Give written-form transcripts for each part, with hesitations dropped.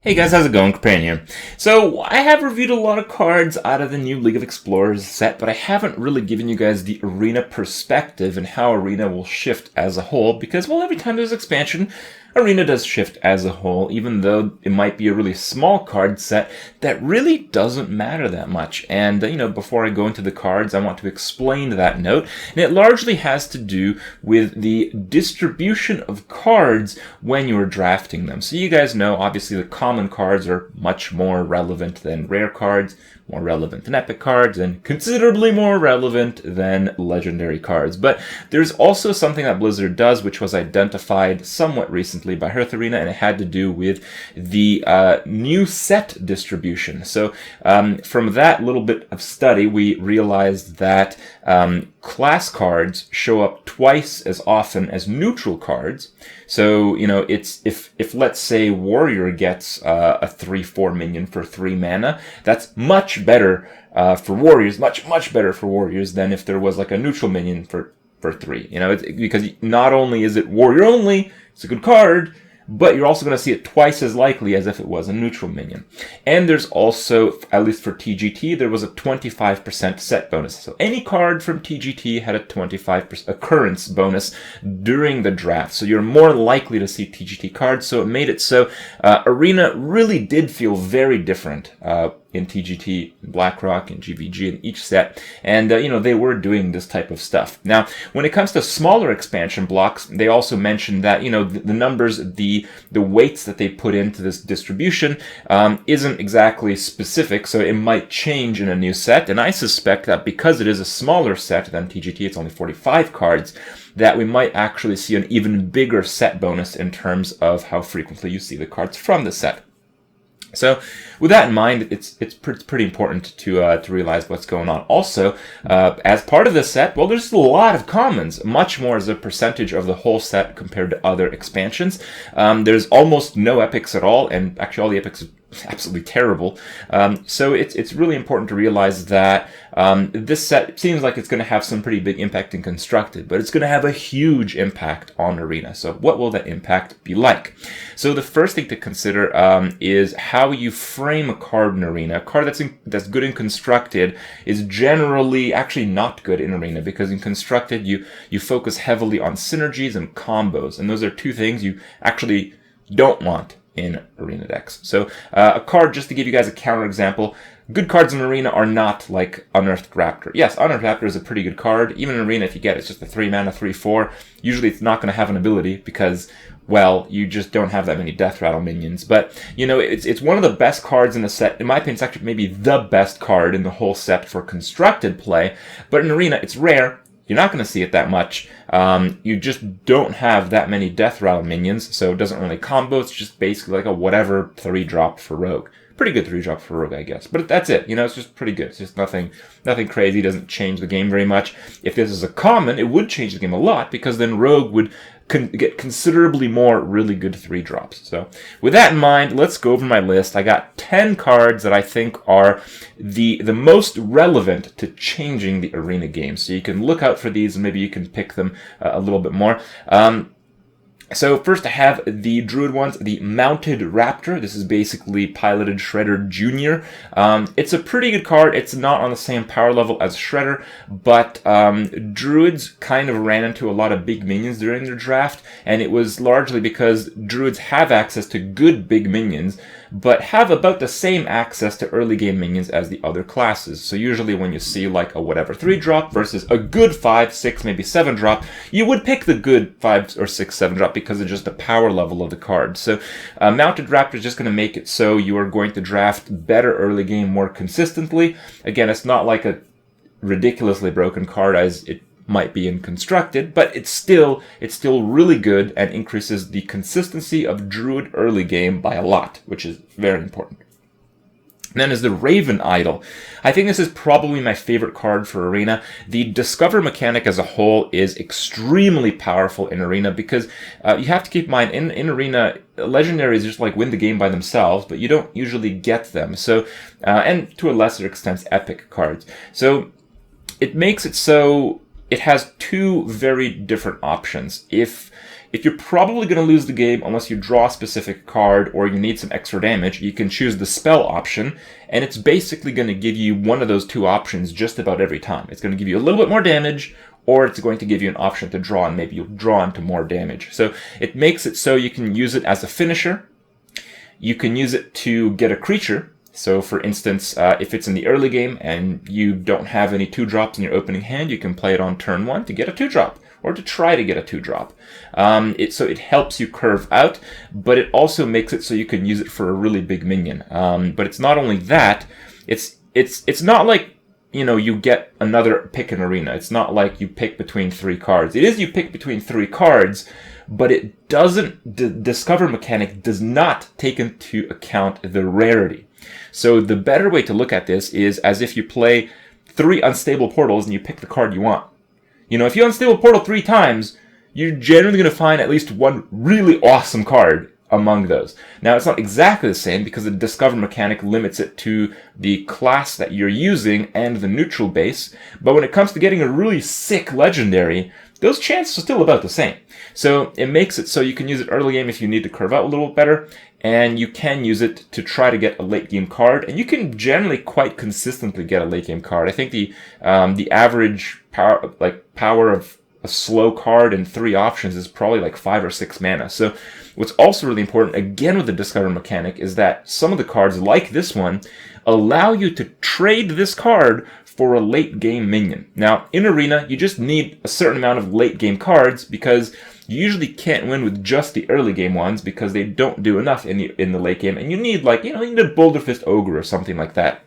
Hey guys, how's it going? Companion here. So, I have reviewed a lot of cards out of the new League of Explorers set, but I haven't really given you guys the Arena perspective and how Arena will shift as a whole, because, well, every time there's expansion, Arena does shift as a whole, even though it might be a really small card set that really doesn't matter that much. And, before I go into the cards, I want to explain that note, and it largely has to do with the distribution of cards when you're drafting them. So you guys know, obviously, the common cards are much more relevant than rare cards, more relevant than epic cards, and considerably more relevant than legendary cards. But there's also something that Blizzard does, which was identified somewhat recently by Hearth Arena, and it had to do with the new set distribution. So from that little bit of study, we realized that class cards show up twice as often as neutral cards. So, it's if let's say Warrior gets a 3/4 minion for 3 mana, that's much better for Warriors, much better for Warriors than if there was like a neutral minion for 3. Because not only is it Warrior only, it's a good card, but you're also going to see it twice as likely as if it was a neutral minion. And there's also, at least for TGT, there was a 25% set bonus. So any card from TGT had a 25% occurrence bonus during the draft. So you're more likely to see TGT cards. So it made it so Arena really did feel very different in TGT, BlackRock, and GVG in each set. And, they were doing this type of stuff. Now, when it comes to smaller expansion blocks, they also mentioned that, the numbers, the weights that they put into this distribution isn't exactly specific, so it might change in a new set. And I suspect that because it is a smaller set than TGT, it's only 45 cards, that we might actually see an even bigger set bonus in terms of how frequently you see the cards from the set. So, with that in mind, it's pretty important to realize what's going on. Also, as part of this set, well, there's a lot of commons, much more as a percentage of the whole set compared to other expansions. There's almost no epics at all, and actually all the epics are absolutely terrible. So it's really important to realize that this set seems like it's going to have some pretty big impact in Constructed, but it's going to have a huge impact on Arena. So what will that impact be like? So the first thing to consider is how you frame a card in Arena. A card that's good in Constructed is generally actually not good in Arena, because in Constructed you focus heavily on synergies and combos, and those are two things you actually don't want in Arena decks. So a card, just to give you guys a counterexample, good cards in Arena are not like Unearthed Raptor. Yes, Unearthed Raptor is a pretty good card. Even in Arena, if you get it, it's just a 3 mana, 3/4. Usually it's not going to have an ability because, well, you just don't have that many Death Rattle minions. But, it's one of the best cards in the set. In my opinion, it's actually maybe the best card in the whole set for Constructed play. But in Arena, it's rare. You're not going to see it that much. You just don't have that many Death Rattle minions, so it doesn't really combo. It's just basically like a whatever 3-drop for Rogue. Pretty good 3-drop for Rogue, I guess. But that's it. It's just pretty good. It's just nothing crazy. It doesn't change the game very much. If this is a common, it would change the game a lot, because then Rogue would get considerably more really good 3-drops. So with that in mind, let's go over my list. I got 10 cards that I think are the most relevant to changing the Arena game. So you can look out for these, and maybe you can pick them a little bit more. So first I have the Druid ones, the Mounted Raptor. This is basically piloted Shredder Jr. It's a pretty good card. It's not on the same power level as Shredder, but Druids kind of ran into a lot of big minions during their draft, and it was largely because Druids have access to good big minions, but have about the same access to early game minions as the other classes. So usually when you see like a whatever 3-drop versus a good 5, 6, maybe 7-drop, you would pick the good 5 or 6, 7-drop because of just the power level of the card. So Mounted Raptor is just going to make it so you are going to draft better early game more consistently. Again, it's not like a ridiculously broken card as it might be in Constructed, but it's still really good and increases the consistency of Druid early game by a lot, which is very important. Then is the Raven Idol. I think this is probably my favorite card for Arena. The Discover mechanic as a whole is extremely powerful in Arena, because you have to keep in mind, in Arena, legendaries just like win the game by themselves, but you don't usually get them. So, and to a lesser extent, epic cards. So it makes it so it has two very different options. If if you're probably going to lose the game unless you draw a specific card or you need some extra damage, you can choose the spell option, and it's basically going to give you one of those two options just about every time. It's going to give you a little bit more damage, or it's going to give you an option to draw, and maybe you'll draw into more damage. So it makes it so you can use it as a finisher. You can use it to get a creature. So for instance, if it's in the early game and you don't have any 2-drops in your opening hand, you can play it on turn 1 to get a 2-drop, or to try to get a 2-drop. So it helps you curve out, but it also makes it so you can use it for a really big minion. But it's not only that, it's not like, you know, you get another pick in Arena. It's not like you pick between 3 cards. It is you pick between 3 cards, but it doesn't, the Discover mechanic does not take into account the rarity. So the better way to look at this is as if you play 3 Unstable Portals and you pick the card you want. You know, if you Unstable Portal 3 times, you're generally going to find at least one really awesome card among those. Now, it's not exactly the same because the Discover mechanic limits it to the class that you're using and the neutral base, but when it comes to getting a really sick legendary, those chances are still about the same. So it makes it so you can use it early game if you need to curve out a little better, and you can use it to try to get a late game card, and you can generally quite consistently get a late game card. I think the average power of a slow card in 3 options is probably like 5 or 6 mana. So what's also really important, again with the Discover mechanic, is that some of the cards, like this one, allow you to trade this card for a late game minion. Now, in Arena, you just need a certain amount of late game cards because you usually can't win with just the early game ones because they don't do enough in the late game, and you need you need a Boulder Fist Ogre or something like that.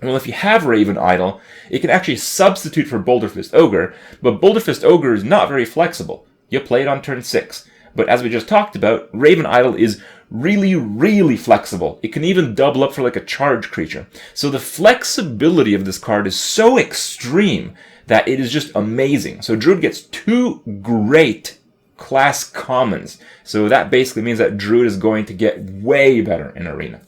Well, if you have Raven Idol, it can actually substitute for Boulder Fist Ogre, but Boulder Fist Ogre is not very flexible. You play it on turn 6. But as we just talked about, Raven Idol is really, really flexible. It can even double up for like a charge creature. So the flexibility of this card is so extreme that it is just amazing. So Druid gets 2 great class commons. So that basically means that Druid is going to get way better in Arena.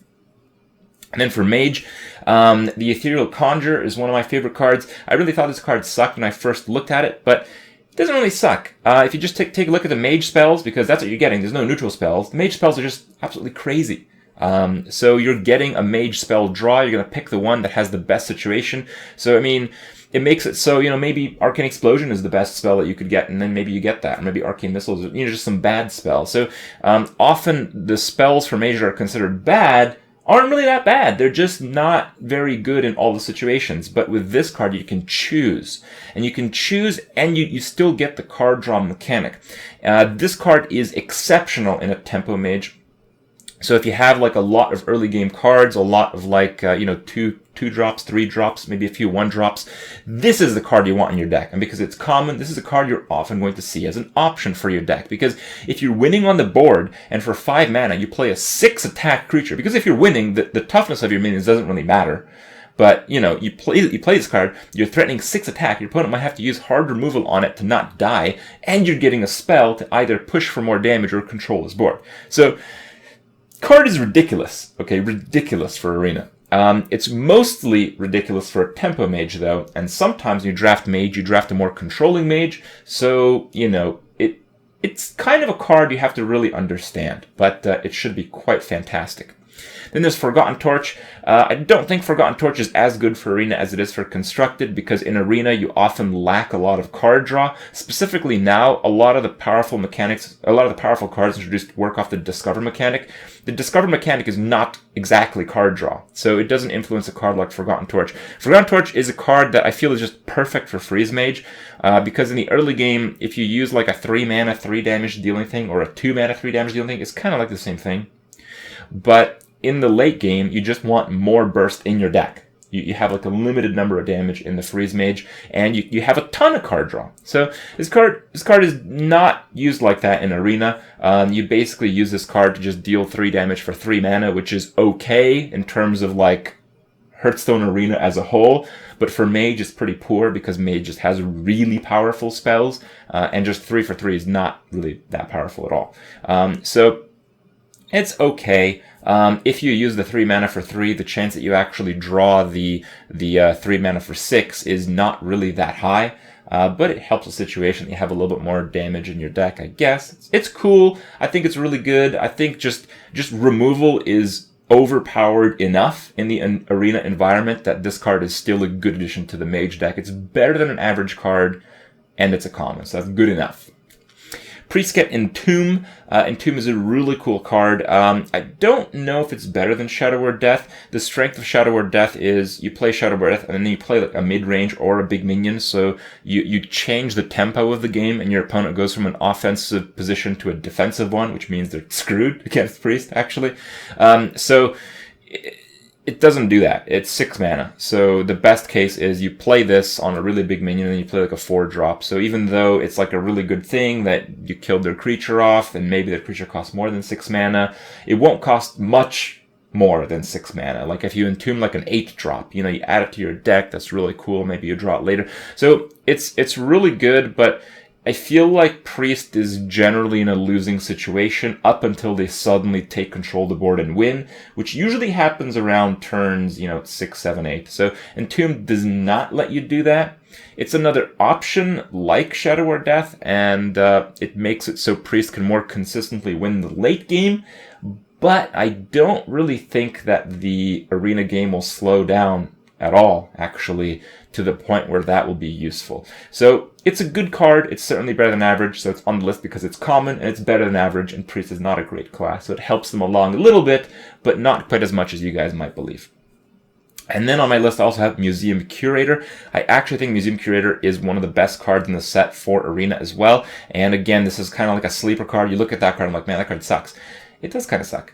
And then for Mage, the Ethereal Conjure is one of my favorite cards. I really thought this card sucked when I first looked at it, but it doesn't really suck. If you just take a look at the Mage spells, because that's what you're getting, there's no neutral spells. The Mage spells are just absolutely crazy. So you're getting a Mage spell draw. You're going to pick the one that has the best situation. So, I mean, it makes it so, maybe Arcane Explosion is the best spell that you could get, and then maybe you get that. Or maybe Arcane Missiles, just some bad spells. So often the spells for Mage that are considered bad aren't really that bad. They're just not very good in all the situations. But with this card, you can choose. And you can choose, and you still get the card draw mechanic. This card is exceptional in a Tempo Mage. So if you have like a lot of early game cards, a lot of like, 2 drops, 3 drops, maybe a few 1 drops, this is the card you want in your deck. And because it's common, this is a card you're often going to see as an option for your deck. Because if you're winning on the board and for 5 mana you play a 6 attack creature, because if you're winning, the toughness of your minions doesn't really matter. But, you play this card, you're threatening 6 attack, your opponent might have to use hard removal on it to not die, and you're getting a spell to either push for more damage or control his board. So, card is ridiculous, okay? Ridiculous for Arena. It's mostly ridiculous for a Tempo Mage, though, and sometimes you draft Mage, you draft a more controlling Mage, so, it's kind of a card you have to really understand, but it should be quite fantastic. Then there's Forgotten Torch. I don't think Forgotten Torch is as good for Arena as it is for Constructed, because in Arena you often lack a lot of card draw. Specifically now, a lot of the powerful cards introduced work off the Discover mechanic. The Discover mechanic is not exactly card draw, so it doesn't influence a card like Forgotten Torch. Forgotten Torch is a card that I feel is just perfect for Freeze Mage, because in the early game, if you use like a 3 mana, 3 damage dealing thing, or a 2 mana, 3 damage dealing thing, it's kind of like the same thing. But in the late game, you just want more burst in your deck. You have like a limited number of damage in the Freeze Mage, and you have a ton of card draw. So this card is not used like that in Arena. You basically use this card to just deal 3 damage for 3 mana, which is okay in terms of like Hearthstone Arena as a whole. But for Mage, it's pretty poor because Mage just has really powerful spells, and just 3 for 3 is not really that powerful at all. So it's okay. If you use the 3 mana for 3, the chance that you actually draw the 3 mana for 6 is not really that high. but it helps the situation. You have a little bit more damage in your deck, I guess. It's cool. I think it's really good. I think just removal is overpowered enough in the arena environment that this card is still a good addition to the Mage deck. It's better than an average card, and it's a common, so that's good enough. Priests get Entomb. Entomb is a really cool card. I don't know if it's better than Shadow Word Death. The strength of Shadow Word Death is you play Shadow Word Death and then you play like a mid-range or a big minion, so you change the tempo of the game and your opponent goes from an offensive position to a defensive one, which means they're screwed against Priest, actually. It doesn't do that. It's 6 mana. So the best case is you play this on a really big minion and you play like a 4-drop. So even though it's like a really good thing that you killed their creature off and maybe their creature costs more than 6 mana, it won't cost much more than 6 mana. Like if you entomb like an 8-drop, you add it to your deck, that's really cool. Maybe you draw it later. So it's really good, but I feel like Priest is generally in a losing situation up until they suddenly take control of the board and win, which usually happens around turns, 6, 7, 8. So Entomb does not let you do that. It's another option like Shadow Word Death, and it makes it so Priest can more consistently win the late game, but I don't really think that the arena game will slow down at all, actually, to the point where that will be useful. So it's a good card. It's certainly better than average, so it's on the list because it's common, and it's better than average, and Priest is not a great class, so it helps them along a little bit, but not quite as much as you guys might believe. And then on my list I also have Museum Curator. I actually think Museum Curator is one of the best cards in the set for Arena as well, and again, this is kind of like a sleeper card. You look at that card and I'm like, man, that card sucks. It does kind of suck.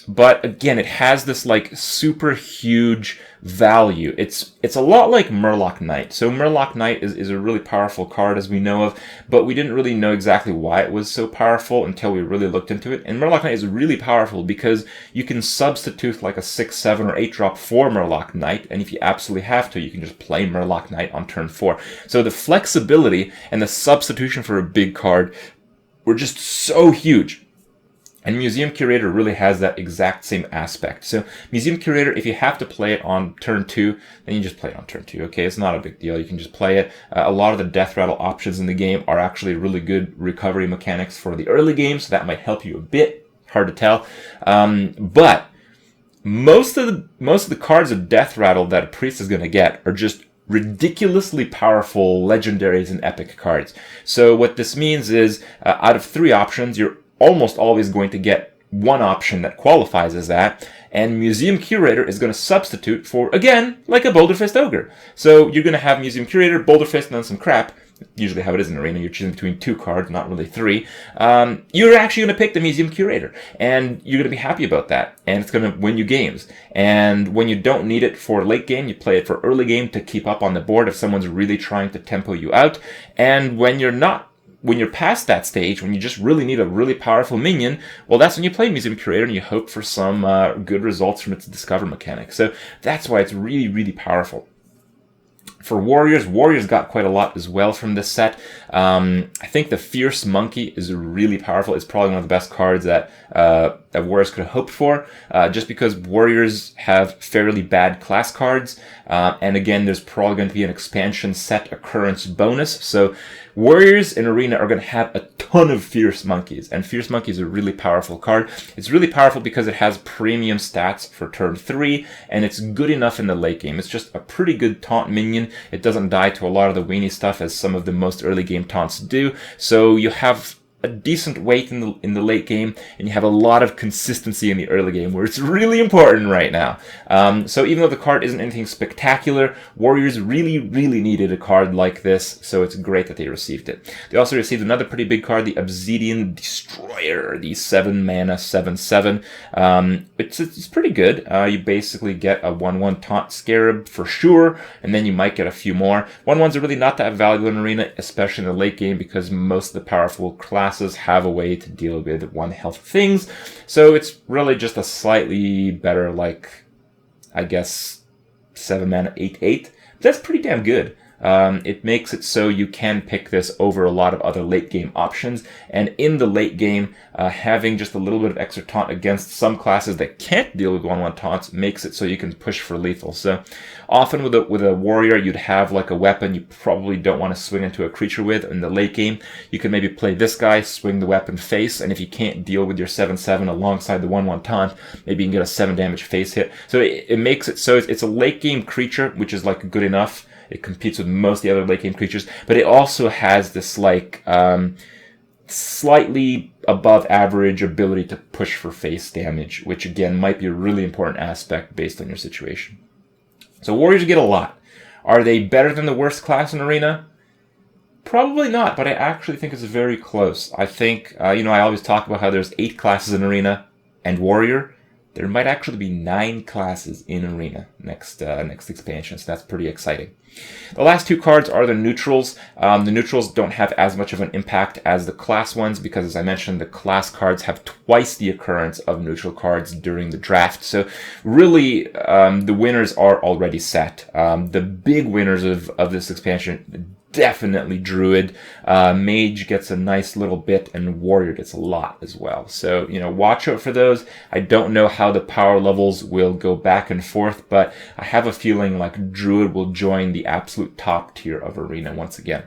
But again, it has this like super huge value. It's a lot like Murloc Knight. So Murloc Knight is a really powerful card, as we know of, but we didn't really know exactly why it was so powerful until we really looked into it. And Murloc Knight is really powerful because you can substitute like a 6, 7, or 8-drop for Murloc Knight, and if you absolutely have to, you can just play Murloc Knight on turn 4. So the flexibility and the substitution for a big card were just so huge. And Museum Curator really has that exact same aspect. So Museum Curator, if you have to play it on turn 2, then you just play it on turn 2, okay? It's not a big deal. You can just play it. A lot of the Death Rattle options in the game are actually really good recovery mechanics for the early game, so that might help you a bit. Hard to tell. But most of the cards of Death Rattle that a Priest is going to get are just ridiculously powerful legendaries and epic cards. So what this means is, out of 3 options, you're almost always going to get one option that qualifies as that, and Museum Curator is going to substitute for, again, like a Boulderfist Ogre. So you're going to have Museum Curator, Boulderfist, and then some crap. Usually how it is in Arena, you're choosing between 2 cards, not really 3. You're actually going to pick the Museum Curator, and you're going to be happy about that, and it's going to win you games. And when you don't need it for late game, you play it for early game to keep up on the board if someone's really trying to tempo you out. And when you're past that stage, when you just really need a really powerful minion, well, that's when you play Museum Curator and you hope for some good results from its Discover mechanic. So that's why it's really, really powerful. For Warriors got quite a lot as well from this set. I think the Fierce Monkey is really powerful. It's probably one of the best cards that Warriors could have hoped for, just because Warriors have fairly bad class cards. And again, there's probably going to be an expansion set occurrence bonus. So Warriors in Arena are going to have a ton of Fierce Monkeys, and Fierce Monkey is a really powerful card. It's really powerful because it has premium stats for turn 3, and it's good enough in the late game. It's just a pretty good taunt minion. It doesn't die to a lot of the weenie stuff as some of the most early game taunts do, so you have a decent weight in the late game, and you have a lot of consistency in the early game, where it's really important right now. So even though the card isn't anything spectacular, Warriors really, really needed a card like this, so it's great that they received it. They also received another pretty big card, the Obsidian Destroyer, the 7 mana 7/7. It's pretty good. You basically get a 1/1 Taunt Scarab for sure, and then you might get a few more. 1/1s are really not that valuable in Arena, especially in the late game, because most of the powerful classes have a way to deal with 1 health things. So it's really just a slightly better, like, I guess, 7 mana 8/8. That's pretty damn good. it makes it so you can pick this over a lot of other late game options. And in the late game, having just a little bit of extra taunt against some classes that can't deal with 1/1 taunts makes it so you can push for lethal. So often with a warrior, you'd have like a weapon you probably don't want to swing into a creature with. In the late game, you can maybe play this guy, swing the weapon face, and if you can't deal with your 7/7 alongside the 1/1 taunt, maybe you can get a 7 damage face hit. So it makes it so it's a late game creature, which is like good enough. It competes with most of the other late game creatures, but it also has this like slightly above average ability to push for face damage, which again might be a really important aspect based on your situation. So warriors get a lot. Are they better than the worst class in Arena? Probably not, but I actually think it's very close. I think, I always talk about how there's 8 classes in Arena and warrior. There might actually be 9 classes in Arena next expansion, so that's pretty exciting. The last 2 cards are the neutrals. The neutrals don't have as much of an impact as the class ones because, as I mentioned, the class cards have twice the occurrence of neutral cards during the draft. So really, the winners are already set. The big winners of this expansion, definitely Druid. Mage gets a nice little bit, and Warrior gets a lot as well. So, watch out for those. I don't know how the power levels will go back and forth, but I have a feeling like Druid will join the absolute top tier of Arena once again.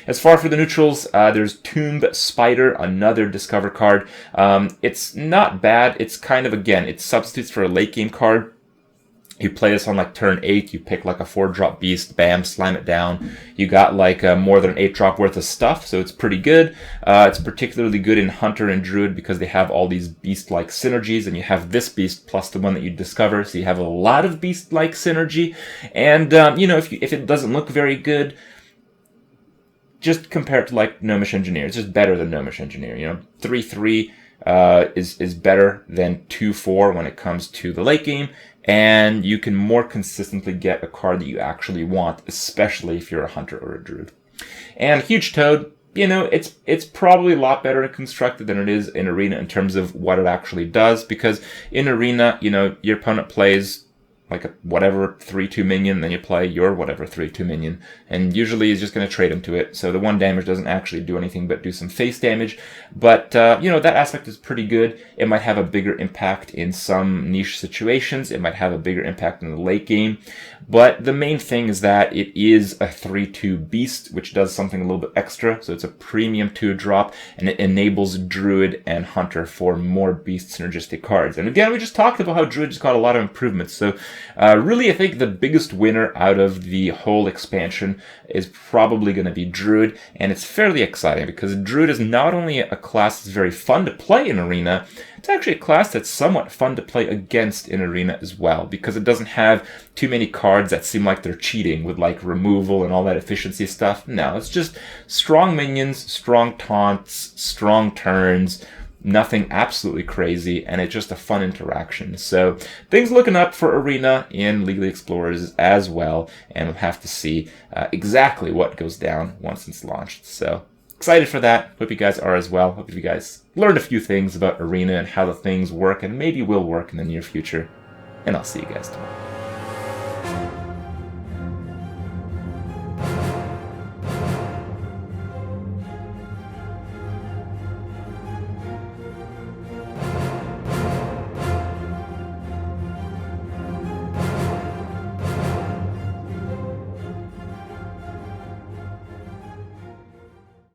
As far for the neutrals, there's Tomb Spider, another Discover card. It's not bad. It's kind of, again, it substitutes for a late game card. You play this on like turn 8, you pick like a 4-drop beast, bam, slam it down. You got like more than an 8-drop worth of stuff, so it's pretty good. It's particularly good in Hunter and Druid because they have all these beast-like synergies, and you have this beast plus the one that you discover, so you have a lot of beast-like synergy. And, if it doesn't look very good, just compare it to like Gnomish Engineer. It's just better than Gnomish Engineer, 3/3 is better than 2/4 when it comes to the late game, and you can more consistently get a card that you actually want, especially if you're a Hunter or a Druid. And Huge Toad, it's probably a lot better constructed than it is in Arena in terms of what it actually does, because in Arena, your opponent plays like a whatever 3/2 minion, then you play your whatever 3/2 minion, and usually he's just going to trade into it, so the 1 damage doesn't actually do anything but do some face damage, but that aspect is pretty good. It might have a bigger impact in some niche situations, it might have a bigger impact in the late game, but the main thing is that it is a 3/2 beast, which does something a little bit extra, so it's a premium 2-drop, and it enables Druid and Hunter for more beast synergistic cards. And again, we just talked about how Druid's got a lot of improvements, so really, I think the biggest winner out of the whole expansion is probably going to be Druid, and it's fairly exciting because Druid is not only a class that's very fun to play in Arena, it's actually a class that's somewhat fun to play against in Arena as well, because it doesn't have too many cards that seem like they're cheating with like removal and all that efficiency stuff. No, it's just strong minions, strong taunts, strong turns, nothing absolutely crazy, and it's just a fun interaction. So things looking up for Arena in League of Explorers as well, and we'll have to see exactly what goes down once it's launched. So excited for that. Hope you guys are as well. Hope you guys learned a few things about Arena and how the things work and maybe will work in the near future. And I'll see you guys tomorrow.